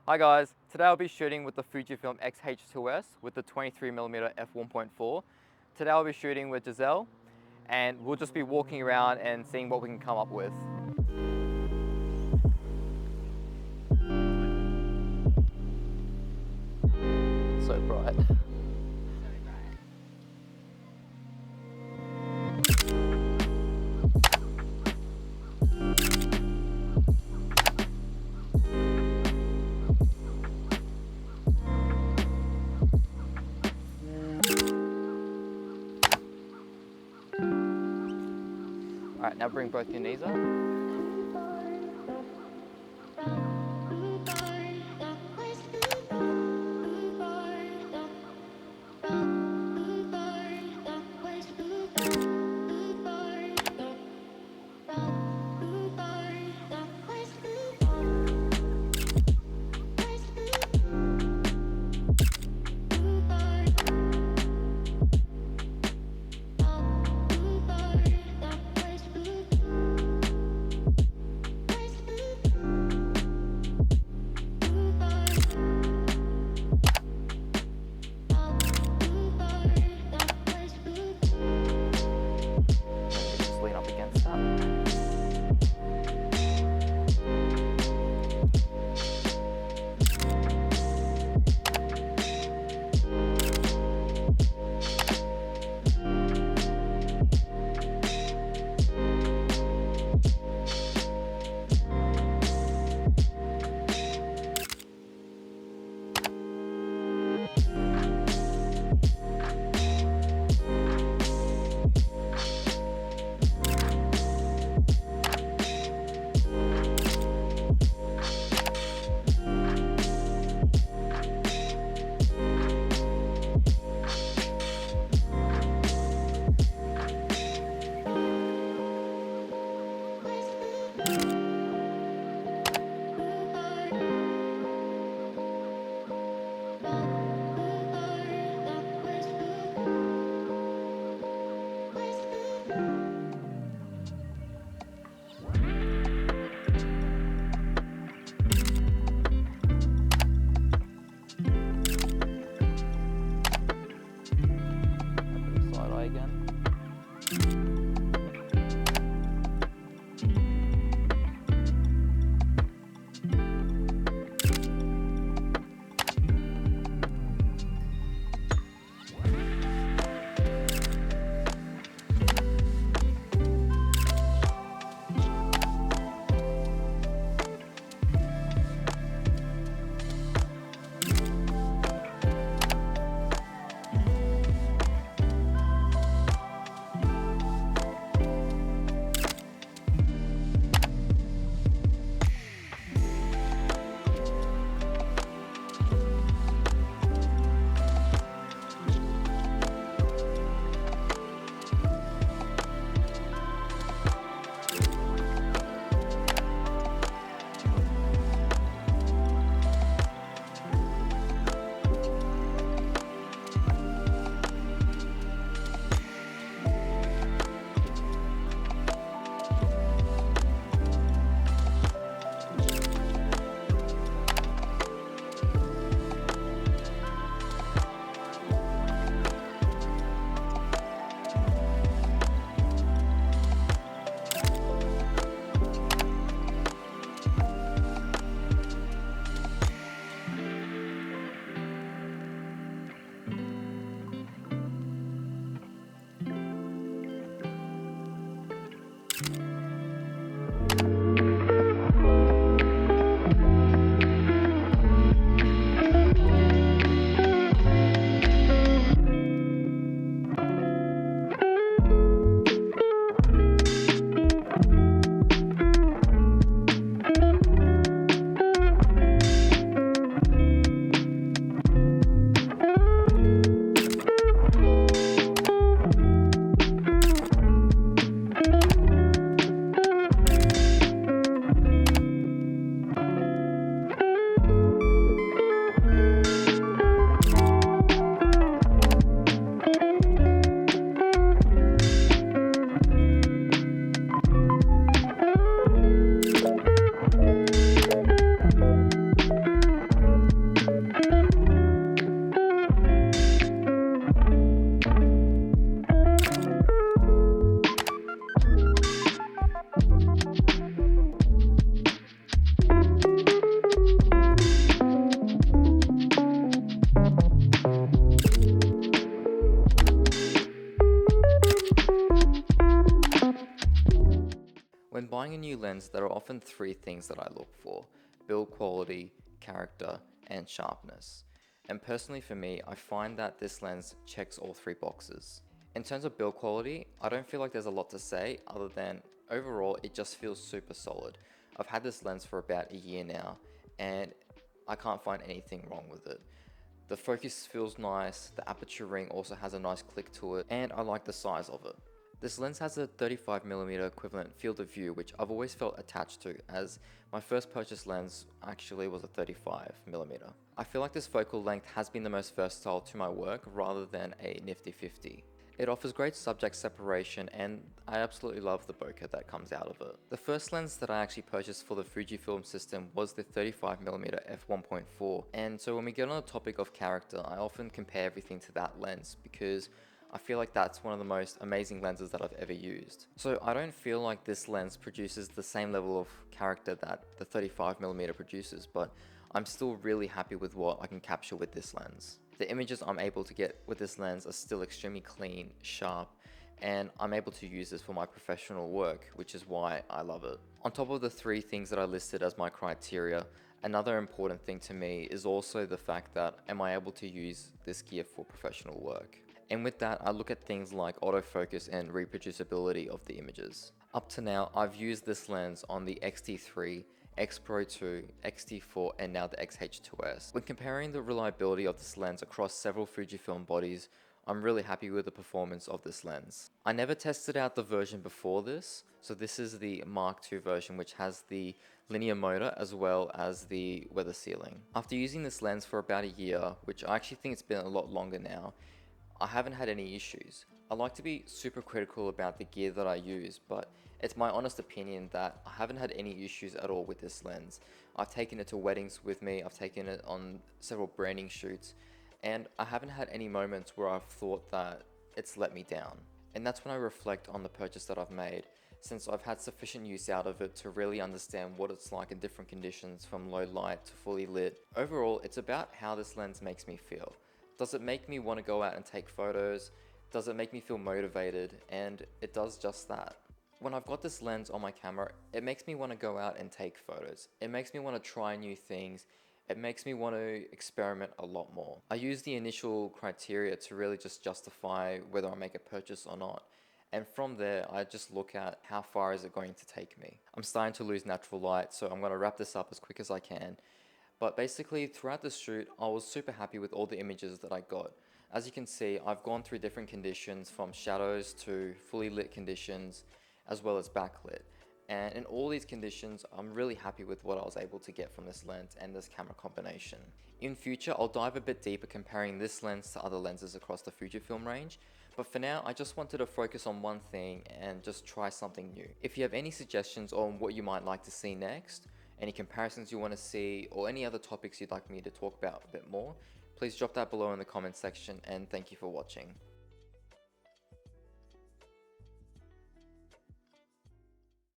Hi guys, today I'll be shooting with the FUJIFILM X-H2S with the 23mm f1.4. Today I'll be shooting with Giselle and we'll just be walking around and seeing what we can come up with. So bright. Alright, now bring both your knees up. new lens, there are often three things that I look for: build quality, character, and sharpness. And personally for me, I find that this lens checks all three boxes. In terms of build quality, I don't feel like there's a lot to say other than overall it just feels super solid. I've had this lens for about a year now and I can't find anything wrong with it. The focus feels nice, the aperture ring also has a nice click to it, and I like the size of it. This lens has a 35mm equivalent field of view, which I've always felt attached to, as my first purchase lens actually was a 35mm. I feel like this focal length has been the most versatile to my work rather than a nifty 50. It offers great subject separation and I absolutely love the bokeh that comes out of it. The first lens that I actually purchased for the Fujifilm system was the 35mm f1.4, and so when we get on the topic of character, I often compare everything to that lens because I feel like that's one of the most amazing lenses that I've ever used. So I don't feel like this lens produces the same level of character that the 35mm produces, but I'm still really happy with what I can capture with this lens. The images I'm able to get with this lens are still extremely clean, sharp, and I'm able to use this for my professional work, which is why I love it. On top of the three things that I listed as my criteria, another important thing to me is also the fact that am I able to use this gear for professional work? And with that, I look at things like autofocus and reproducibility of the images. Up to now, I've used this lens on the X-T3, X Pro 2, X-T4, and now the X-H2S. When comparing the reliability of this lens across several Fujifilm bodies, I'm really happy with the performance of this lens. I never tested out the version before this, so this is the Mark II version, which has the linear motor as well as the weather sealing. After using this lens for about a year, which I actually think it's been a lot longer now, I haven't had any issues. I like to be super critical about the gear that I use, but it's my honest opinion that I haven't had any issues at all with this lens. I've taken it to weddings with me, I've taken it on several branding shoots, and I haven't had any moments where I've thought that it's let me down. And that's when I reflect on the purchase that I've made, since I've had sufficient use out of it to really understand what it's like in different conditions from low light to fully lit. Overall, it's about how this lens makes me feel. Does it make me want to go out and take photos? Does it make me feel motivated? And it does just that. When I've got this lens on my camera, it makes me want to go out and take photos. It makes me want to try new things. It makes me want to experiment a lot more. I use the initial criteria to really just justify whether I make a purchase or not. And from there, I just look at how far is it going to take me. I'm starting to lose natural light, so I'm going to wrap this up as quick as I can. But basically, throughout the shoot, I was super happy with all the images that I got. As you can see, I've gone through different conditions from shadows to fully lit conditions, as well as backlit. And in all these conditions, I'm really happy with what I was able to get from this lens and this camera combination. In future, I'll dive a bit deeper comparing this lens to other lenses across the Fujifilm range. But for now, I just wanted to focus on one thing and just try something new. If you have any suggestions on what you might like to see next, any comparisons you want to see, or any other topics you'd like me to talk about a bit more, please drop that below in the comments section, and thank you for watching.